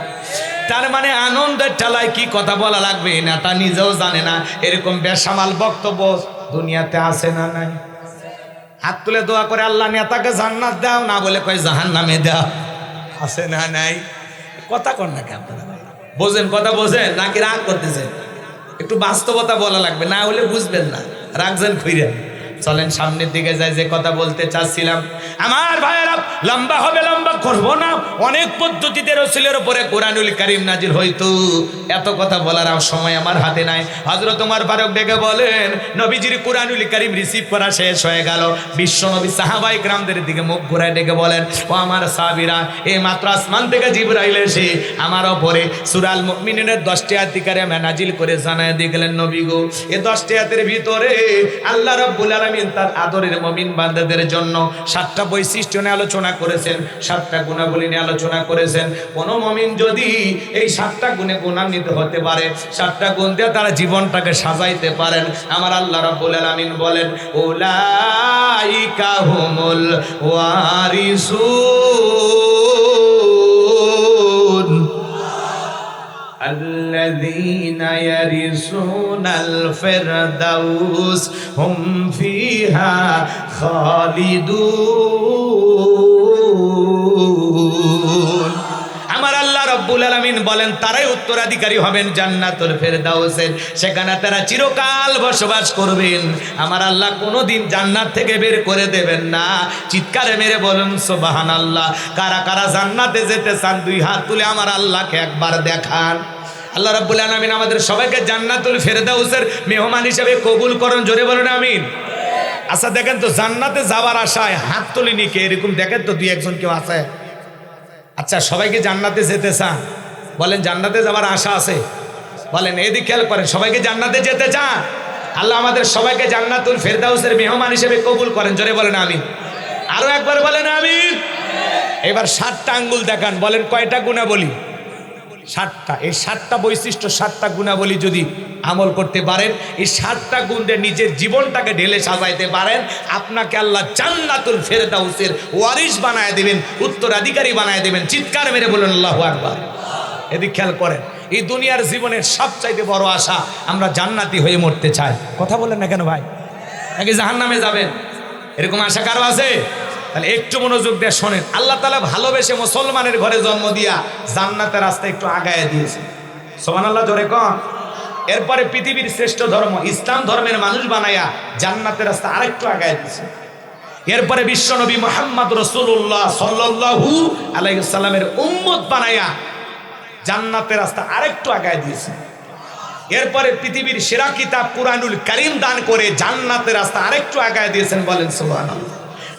তার মানে আনন্দের ঠেলায় কি কথা বলা লাগবে না তা নিজেও জানে না। এরকম বেসামাল বক্তব্য দুনিয়াতে আছে না নাই? হাত তুলে দোয়া করে আল্লাহ নেতাকে জান্নাত দাও, না বলে কয় জাহান্নামে দাও। আছে না নাই? কথা কন না কেন? বোঝেন? কথা বোঝেন নাকি রাগ করতেছেন? একটু বাস্তবতা বলা লাগবে, না হলে বুঝবেন না। রাখছেন খুইরেন। চলেন সামনের দিকে যাই। যে কথা বলতে চাচ্ছিলাম আমার ভাইয়েরা, লম্বা হবে, লম্বা করবো না। অনেক পদ্ধতিতে রাসূলের উপরে কোরআনুল কারীম নাজিল হইতো, এত কথা বলার সময় আমার হাতে নাই। হযরত ওমর ফারুক ডেকে বলেন, নবীজির কোরআনুল কারীম রিসিভ করা শেষ হয়ে গেল। বিশ্ব নবী সাহাবায়ে কেরামদের দিকে মুখ ঘুরায় ডেকে বলেন, ও আমার সাহাবীরা, এই মাত্র আসমান থেকে জিবরাইল এসে আমার উপরে সূরা আল মুমিনুনের 10টি আয়াত কারিমা নাজিল করে জানায় দিয়ে গেলেন, নবী গো, এই 10টি আয়াতের ভিতরে আল্লাহ রাব্বুল আলামিন তার আদরের মুমিন বান্দাদের জন্য 7টা বৈশিষ্ট্য নিয়ে আলোচনা করেছেন, 7টা গুণাবলী নিয়ে আলোচনা করেছেন। কোন মুমিন যদি এই 7টা গুণে গুণান্বিত হতে পারে, 7টা গুণ দিয়ে তারা জীবনটাকে সাজাইতে পারেন, আমার আল্লাহ রাব্বুল আলামিন বলেন, উলাইকা হুমুল ওয়ারিসুন الذين يرثون الفردوس هم فيها خالدون। আমার আল্লাহ রাব্বুল আলামিন বলেন তারাই উত্তরাধিকারী হবেন জান্নাতুল ফেরদাউসের, সেখানে তারা চিরকাল বসবাস করবেন। আমার আল্লাহ কোনোদিন জান্নাত থেকে বের করে দেবেন না। চিৎকারে মেরে বলুন সুবহানাল্লাহ। কারা কারা জান্নাতে যেতে চান 2 হাত তুলে আমার আল্লাহকে একবার দেখান। আল্লাহ রাব্বুল আলামিন আমাদের সবাইকে জান্নাতুল ফেরদাউসের মেহমান হিসেবে কবুল করুন। জোরে বলুন আমিন। আচ্ছা দেখেন তো, জান্নাতে যাওয়ার আশায় হাত তুলিনি কে? এরকম দেখেন তো 2-1 জন কেউ আছে? আচ্ছা সবাইকে জান্নাতে যেতে চান? বলেন জান্নাতে যাওয়ার আশা আছে? বলেন এদিকে খেয়াল করেন, সবাইকে জান্নাতে যেতে চান? আল্লাহ আমাদের সবাইকে জান্নাতুল ফেরদাউসের মেহমান হিসেবে কবুল করেন। জোরে বলেন আমিন। আরো একবার বলেন আমিন। এবার 7টা আঙ্গুল দেখান, বলেন কয়টা গুণাবলী? 7টা। এই 7টা বৈশিষ্ট্য, 7টা গুণাবলী যদি আমল করতে পারেন, এই 7টা গুণ দিয়ে নিজের জীবনটাকে ঢেলে সাজাইতে পারেন, আপনাকে আল্লাহ জান্নাতুল ফেরদাউসের ওয়ারিস বানায় দেবেন, উত্তরাধিকারী বানায় দেবেন। চিৎকার মেরে বলুন আল্লাহু আকবার। এদিক খেয়াল করেন, এই দুনিয়ার জীবনের সবচাইতে বড় আশা আমরা জান্নাতি হয়ে মরতে চাই। কথা বলেন না কেন ভাই? নাকি জাহান্নামে যাবেন? এরকম আশা কারো আছে? তাহলে একটু মনোযোগ দিয়ে শোনেন, আল্লাহ তাআলা ভালোবেসে মুসলমানের ঘরে জন্ম দিয়া জান্নাতের রাস্তা একটু আগায় দিয়েছে। সুবহানাল্লাহ জোরে কোন। এরপরে পৃথিবীর শ্রেষ্ঠ ধর্ম ইসলাম ধর্মের মানুষ বানায়া জান্নাতের রাস্তা আরেকটু আগায় দিয়েছে। এরপরে বিশ্বনবী মুহাম্মদ রাসূলুল্লাহ সাল্লাল্লাহু আলাইহি ওয়াসাল্লামের উম্মত বানায়া জান্নাতের রাস্তা আরেকটু আগায় দিয়েছে। এরপরে পৃথিবীর সেরা কিতাব কুরআনুল কারীম দান করে জান্নাতের রাস্তা আরেকটু আগায় দিয়েছেন, বলেন সুবহানাল্লাহ।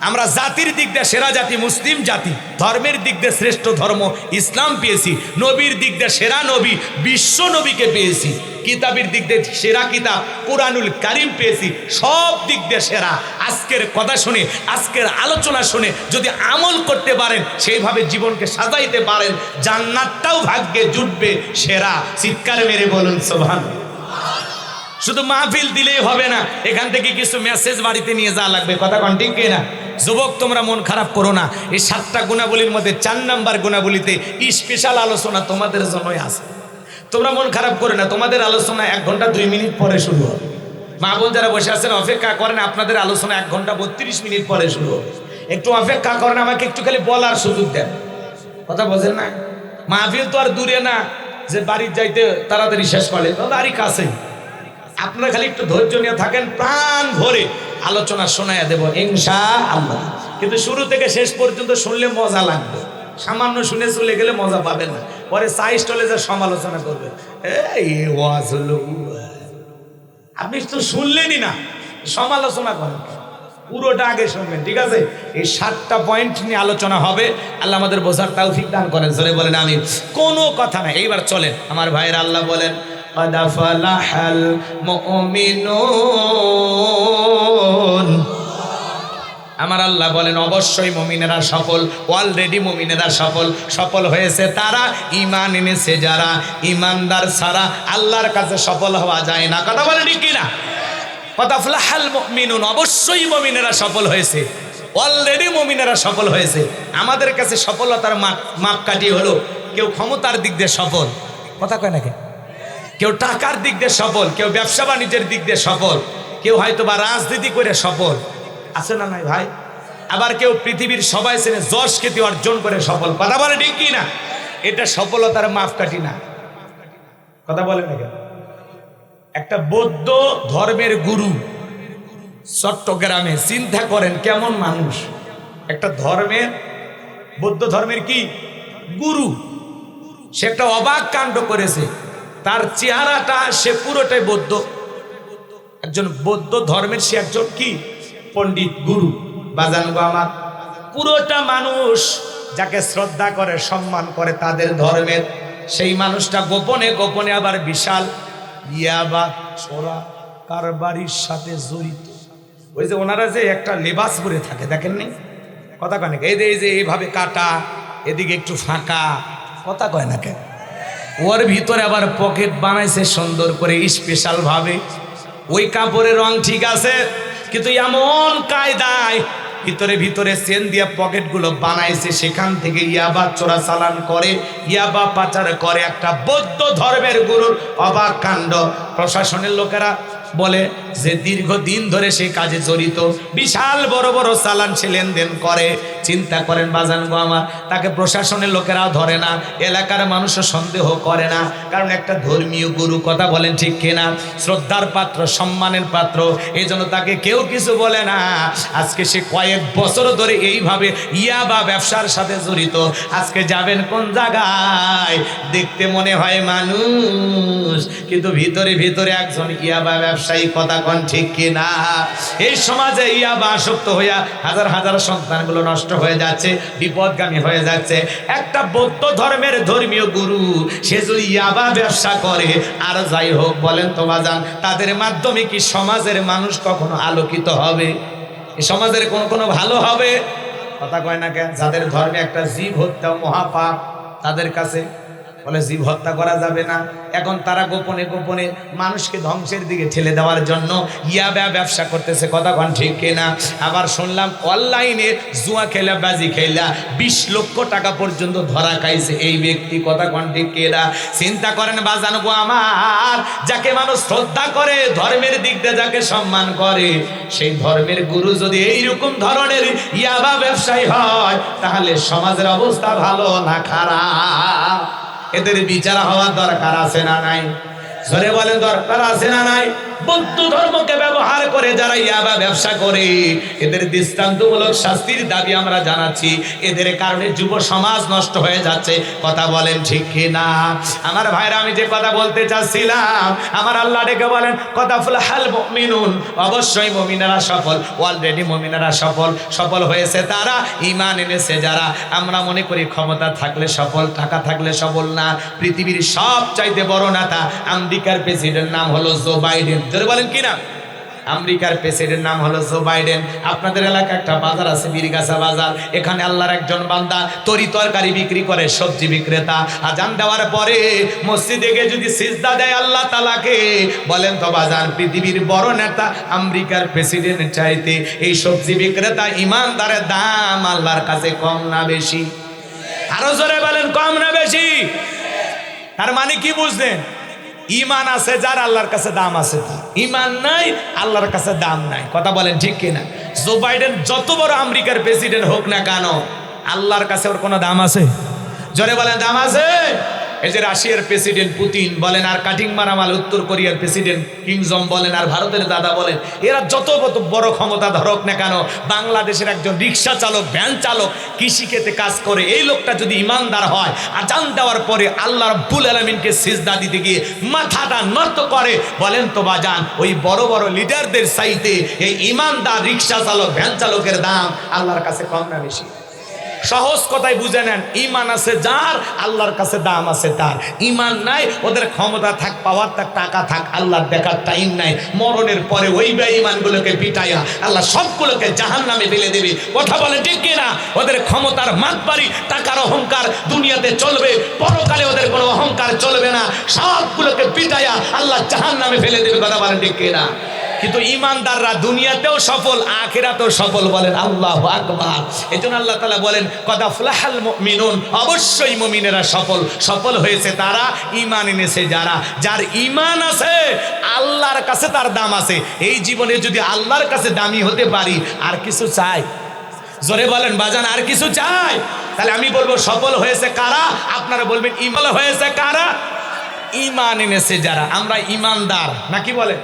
আমরা জাতির দিক দিয়ে সেরা জাতি মুসলিম জাতি, ধর্মের দিক দিয়ে শ্রেষ্ঠ ধর্ম ইসলাম পেয়েছি, নবীর দিক দিয়ে সেরা নবী বিশ্ব নবীকে পেয়েছি, কিতাবের দিক দিয়ে সেরা কিতাব কুরআনুল কারীম পেয়েছি, সব দিক দিয়ে সেরা। আজকের কথা শুনে, আজকের আলোচনা শুনে যদি আমল করতে পারেন, সেইভাবে জীবনকে সাজাইতে পারেন, জান্নাতটাও ভাগ্যে জুটবে সেরা। চিৎকার মেরে বলুন সুবহানাল্লাহ। শুধু মাহফিল দিলেই হবে না, এখান থেকে কিছু মেসেজ বাড়িতে নিয়ে যাওয়া লাগবে। কথা কোন ঠিক কিনা? যুবক তোমরা মন খারাপ করো না, এই 7টা গুণাবলীর মধ্যে 4 নাম্বার গুণাবলীতে স্পেশাল আলোচনা তোমাদের জন্যই আছে। তোমরা মন খারাপ করো না, তোমাদের আলোচনা 1 ঘন্টা 2 মিনিট পরে শুরু হবে। মা বোন যারা বসে আছেন অপেক্ষা করেন, আপনাদের আলোচনা 1 ঘন্টা 32 মিনিট পরে শুরু হবে। একটু অপেক্ষা করেন, আমাকে একটু খালি বলার সুযোগ দেন। কথা বোঝেন না? মাহফিল তো আর দূরে না যে বাড়ির যাইতে তাড়াতাড়ি শেষ করে, বাড়ি কাছেই। আপনারা খালি একটু ধৈর্য নিয়ে থাকেন, প্রাণ ভরে আলোচনা শোনায়া দেব ইনশাআল্লাহ। কিন্তু শুরু থেকে শেষ পর্যন্ত শুনলে মজা লাগবে, সামান্য শুনে চলে গেলে মজা পাবেন না। পরে চা স্টলে যা সমালোচনা করবে, এই ওয়াজ হলো, আপনি তো শুনলেনই না, সমালোচনা করেন। পুরোটা আগে শুনবেন, ঠিক আছে? এই 7টা পয়েন্ট নিয়ে আলোচনা হবে। আল্লাহ আমাদের বোঝার তৌফিক দান করেন, জোরে বলেন আমিন। কোনো কথা নাই, এইবার চলেন আমার ভাইয়েরা। আল্লাহ বলেন قد فلح المؤمنون। আমার আল্লাহ বলেন অবশ্যই মুমিনেরা সফল, অলরেডি মুমিনেরা সফল। সফল হয়েছে তারা, ঈমান এনেছে যারা। ঈমানদার ছাড়া আল্লাহর কাছে সফল হওয়া যায় না। কথা বলেন ঠিক কিনা? قد فلح المؤمنون, অবশ্যই মুমিনেরা সফল হয়েছে, অলরেডি মুমিনেরা সফল হয়েছে। আমাদের কাছে সফলতার মাপকাঠি হলো, কেউ ক্ষমতার দিক দিয়ে সফল, কথা কয় নাকি? কেউ টাকার দিক দিয়ে সফল, কেউ ব্যবসা বাণিজ্যের দিক দিয়ে সফল, কেউ হয়তো বা রাজনীতি করে সফল, আছে না নাই ভাই? আবার কেউ পৃথিবীর সবাই চেনে যশ খ্যাতি অর্জন করে সফল। কথা বলে ঠিক কি না? এটা সফলতার মাপকাঠি না। কথা বলে না কেন? একটা বৌদ্ধ ধর্মের গুরু চট্টগ্রামে, চিন্তা করেন কেমন মানুষ, একটা ধর্মের, বৌদ্ধ ধর্মের কি গুরু, সে একটা অবাক কাণ্ড করেছে। তার চেহারাটা, সে পুরোটাই বৌদ্ধ, একজন বৌদ্ধ ধর্মের, সে একজন কি পণ্ডিত গুরু। বাজান গো আমার, পুরোটা মানুষ যাকে শ্রদ্ধা করে সম্মান করে তাদের ধর্মের, সেই মানুষটা গোপনে গোপনে আবার বিশাল ইয়াবা ছোড়া কারবারির সাথে জড়িত। ওই যে ওনারা যে একটা লেবাস পরে থাকে, দেখেননি? কথা কয় না? এই যে এইভাবে কাটা, এদিকে একটু ফাঁকা, কথা কয় না কেন? ওর ভিতরে আবার পকেট বানাইছে সুন্দর করে স্পেশাল ভাবে। ওই কাপড়ের রং ঠিক আছে, কিন্তু এমন কায়দায় ভিতরে ভিতরে চেন দিয়ে পকেটগুলো বানাইছে, সেখান থেকে ইয়াবা চোরা চালান করে, ইয়াবা পাচার করে। একটা বৌদ্ধ ধর্মের গুরুর অবাক কাণ্ড। প্রশাসনের লোকেরা বলে যে দীর্ঘদিন ধরে সেই কাজে জড়িত, বিশাল বড় বড় চালান সে লেনদেন করে। চিন্তা করেন বাজান গো আমার, তাকে প্রশাসনের লোকেরাও ধরে না, এলাকার মানুষও সন্দেহ করে না, কারণ একটা ধর্মীয় গুরু। কথা বলেন ঠিক কিনা? শ্রদ্ধার পাত্র, সম্মানের পাত্র, এই জন্য তাকে কেউ কিছু বলে না। আজকে সে কয়েক বছর ধরে এইভাবে ইয়াবা ব্যবসার সাথে জড়িত। আজকে যাবেন কোন জায়গায়, দেখতে মনে হয় মানুষ, কিন্তু ভিতরে ভিতরে একজন ইয়াবা ব্যবসায়ী। কথা কোন ঠিক কিনা? এই সমাজে ইয়াবা আসক্ত হইয়া হাজার হাজার সন্তানগুলো নষ্ট হয়ে যাচ্ছে, বিপদগামী হয়ে যাচ্ছে। একটা বৌদ্ধ ধর্মের ধর্মীয় গুরু, সে যদি ইয়াবা ব্যবসা করে, আর যাই হোক বলেন তো বাজান, তাদের মাধ্যমে কি সমাজের মানুষ কখনো আলোকিত হবে? সমাজের কোনো ভালো হবে? কথা কয় না কেন? যাদের ধর্মে একটা জীব হত্যা মহাপাপ, তাদের কাছে বলে জীব হত্যা করা যাবে না। এখন তারা গোপনে গোপনে মানুষকে ধ্বংসের দিকে ঠেলে দেওয়ার জন্য ইয়াবা ব্যবসা করতেছে, কথা কোন ঠিক কিনা? আবার শুনলাম অনলাইনে জুয়া খেলা বাজি খেলা 20 লক্ষ টাকা পর্যন্ত ধরা খাইছে এই ব্যক্তি, কথা কোন ঠিক কিনা? চিন্তা করেন বাজান গো আমার, যাকে মানুষ শ্রদ্ধা করে, ধর্মের দিক দিয়ে যাকে সম্মান করে, সেই ধর্মের গুরু যদি এইরকম ধরনের ইয়াবা ব্যবসায়ী হয়, তাহলে সমাজের অবস্থা ভালো না খারাপ? এদের বিচার হওয়ার দরকার আছে না নাই? জোরে বলেন দরকার আছে না নাই? বৌদ্ধ ধর্মকে ব্যবহার করে যারা ইয়াবা ব্যবসা করে, এদের দৃষ্টান্তমূলক শাস্তির দাবি আমরা জানাচ্ছি। এদের কারণে যুব সমাজ নষ্ট হয়ে যাচ্ছে, কথা বলেন ঠিক কিনা? আমার ভাইরা, আমি যে কথা বলতে চাচ্ছিলাম, আমার আল্লাহ ডেকে বলেন কথা ফুলহাল মুমিনুন, অবশ্যই মুমিনেরা সফল, অলরেডি মুমিনেরা সফল হয়েছে তারা, ঈমান এনেছে যারা। আমরা মনে করি ক্ষমতা থাকলে সফল, টাকা থাকলে সফল না। পৃথিবীর সবচাইতে বড় নেতা আমেরিকার প্রেসিডেন্ট নাম হলো জো বাইডেন। জোরে বলেন কি না? আমেরিকার প্রেসিডেন্ট নাম হলো জো বাইডেন। আপনাদের এলাকায় একটা বাজার আছে, বীরগাছা বাজার। এখানে আল্লাহর একজন বান্দা তরি তরকারি বিক্রি করে, সবজি বিক্রেতা। আজান দেওয়ার পরে মসজিদে গিয়ে যদি সিজদা দেয় আল্লাহ তাআলাকে, বলেন তো বাজার, পৃথিবীর বড় নেতা আমেরিকার প্রেসিডেন্ট চাইতে এই সবজি বিক্রেতা ইমানদারের দাম আল্লাহর কাছে কম না বেশি? আরো জোরে বলেন, কম না বেশি? তার মানে কি বুঝলেন? ঈমান আছে যার, আল্লাহর কাছে দাম আছে তার। ঈমান নাই, আল্লাহর কাছে দাম নাই, কথা বলেন ঠিক কিনা? জো বাইডেন যত বড় আমেরিকার প্রেসিডেন্ট হোক না কেন, আল্লাহর কাছে ওর কোনো দাম আছে? জোরে বলেন, দাম আছে? এই যে রাশিয়ার প্রেসিডেন্ট পুতিন বলেন, আর কাটিং মারামাল উত্তর কোরিয়ার প্রেসিডেন্ট কিম জং বলেন, আর ভারতের দাদা বলেন, এরা যত বড় ক্ষমতা ধরক না কেন, বাংলাদেশের একজন রিক্সা চালক, ভ্যান চালক, কৃষিক্ষেত্রে কাজ করে, এই লোকটা যদি ইমানদার হয়, আজান দেওয়ার পরে আল্লাহ রাব্বুল আলামিনকে সিজদা দিতে গিয়ে মাথাটা নত করে, বলেন তো বাজান, ওই বড় বড় লিডারদের চাইতে এই ইমানদার রিক্সা চালক, ভ্যান চালকের দাম আল্লাহর কাছে কম না বেশি? সহজ কথায় বুঝে নেন, ঈমান আছে যার, আল্লাহর কাছে দাম আছে তার। ঈমান নাই, ওদের ক্ষমতা থাক, পাওয়ার থাক, টাকা থাক, আল্লাহর দেখার টাইম নাই। মরণের পরে ওই বেঈমানগুলোকে পিটাইয়া আল্লাহ সবগুলোকে জাহান্নামে ফেলে দেবে, কথা বলে ঠিক কিনা? ওদের ক্ষমতার মাতবাড়ি, টাকার অহংকার দুনিয়াতে চলবে, পরকালে ওদের কোনো অহংকার চলবে না। সবগুলোকে পিটাইয়া আল্লাহ জাহান্নামে ফেলে দেবে, কথা বলেন ঠিক কিনা? কিন্তু ইমানদাররা দুনিয়াতেও সফল, আখিরাতেও সফল, বলেন আল্লাহু আকবার। এজন্য আল্লাহ তাআলা বলেন কদা ফুলাহাল মুমিনুন, অবশ্যই মুমিনেরা সফল হয়েছে তারা, ঈমান এনেছে যারা। যার ঈমান আছে আল্লাহর কাছে তার দাম আছে। এই জীবনে যদি আল্লাহর কাছে দামি হতে পারি, আর কিছু চাই? জোরে বলেন বাজান, আর কিছু চাই? তাহলে আমি বলবো সফল হয়েছে কারা, আপনারা বলবেন ঈমান হয়েছে কারা? ঈমান এনেছে যারা। আমরা ঈমানদার নাকি বলেন?